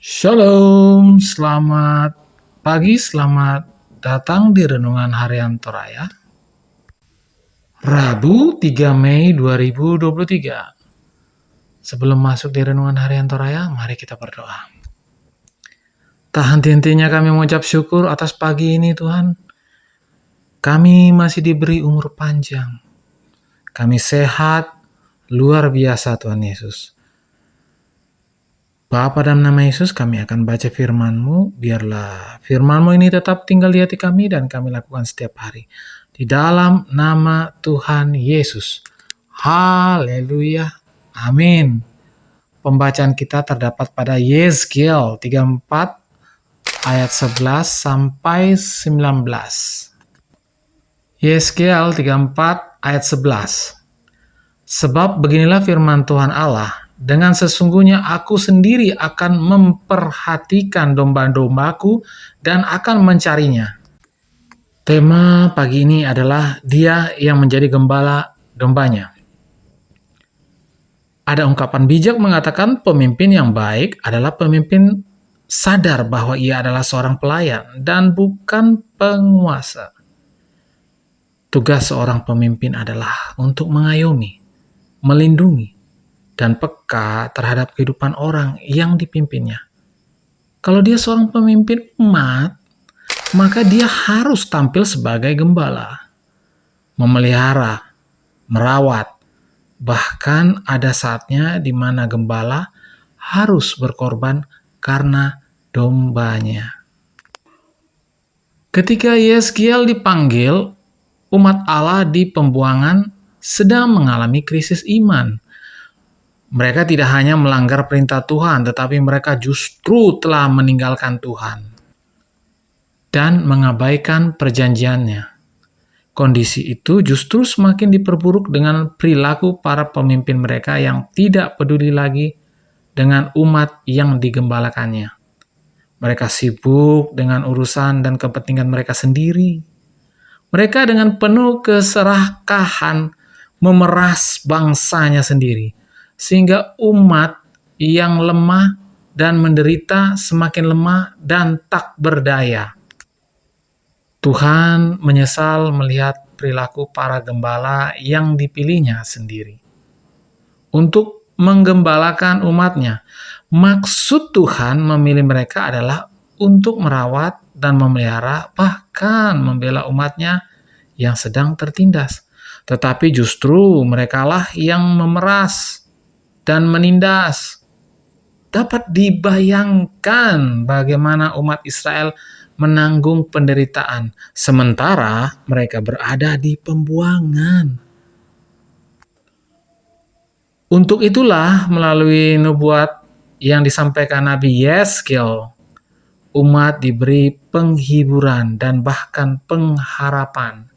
Shalom, selamat pagi, selamat datang di Renungan Harian Toraya, Rabu 3 Mei 2023. Sebelum masuk di Renungan Harian Toraya, mari kita berdoa. Tak henti-hentinya kami mengucap syukur atas pagi ini Tuhan. Kami masih diberi umur panjang. Kami sehat, luar biasa Tuhan Yesus. Bapa, dalam nama Yesus kami akan baca firman-Mu, biarlah firman-Mu ini tetap tinggal di hati kami dan kami lakukan setiap hari. Di dalam nama Tuhan Yesus. Haleluya. Amin. Pembacaan kita terdapat pada Yezkiel 34 ayat 11 sampai 19. Yezkiel 34 ayat 11. Sebab beginilah firman Tuhan Allah, dengan sesungguhnya aku sendiri akan memperhatikan domba-dombaku dan akan mencarinya. Tema pagi ini adalah Dia yang menjadi gembala dombanya. Ada ungkapan bijak mengatakan pemimpin yang baik adalah pemimpin sadar bahwa ia adalah seorang pelayan dan bukan penguasa. Tugas seorang pemimpin adalah untuk mengayomi, melindungi, dan peka terhadap kehidupan orang yang dipimpinnya. Kalau dia seorang pemimpin umat, maka dia harus tampil sebagai gembala, memelihara, merawat. Bahkan ada saatnya di mana gembala harus berkorban karena dombanya. Ketika Yezkiel dipanggil, umat Allah di pembuangan sedang mengalami krisis iman. Mereka tidak hanya melanggar perintah Tuhan, tetapi mereka justru telah meninggalkan Tuhan dan mengabaikan perjanjiannya. Kondisi itu justru semakin diperburuk dengan perilaku para pemimpin mereka yang tidak peduli lagi dengan umat yang digembalakannya. Mereka sibuk dengan urusan dan kepentingan mereka sendiri. Mereka dengan penuh keserakahan memeras bangsanya sendiri, sehingga umat yang lemah dan menderita semakin lemah dan tak berdaya. Tuhan menyesal melihat perilaku para gembala yang dipilihnya sendiri untuk menggembalakan umatnya. Maksud Tuhan memilih mereka adalah untuk merawat dan memelihara, bahkan membela umatnya yang sedang tertindas. Tetapi justru merekalah yang memeras dan menindas. Dapat dibayangkan bagaimana umat Israel menanggung penderitaan, sementara mereka berada di pembuangan. Untuk itulah melalui nubuat yang disampaikan Nabi Yezkiel, umat diberi penghiburan dan bahkan pengharapan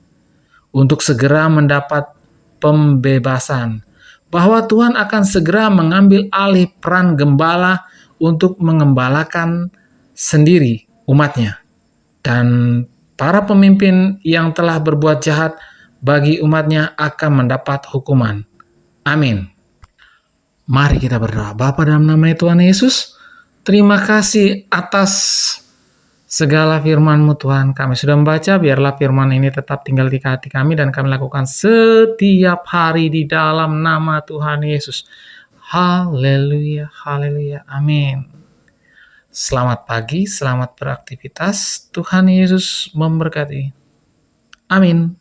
untuk segera mendapat pembebasan, bahwa Tuhan akan segera mengambil alih peran gembala untuk mengembalakan sendiri umatnya. Dan para pemimpin yang telah berbuat jahat bagi umatnya akan mendapat hukuman. Amin. Mari kita berdoa. Bapa, dalam nama Tuhan Yesus, terima kasih atas segala firman-Mu Tuhan. Kami sudah membaca, biarlah firman ini tetap tinggal di hati kami dan kami lakukan setiap hari di dalam nama Tuhan Yesus. Haleluya, haleluya, amin. Selamat pagi, selamat beraktivitas. Tuhan Yesus memberkati. Amin.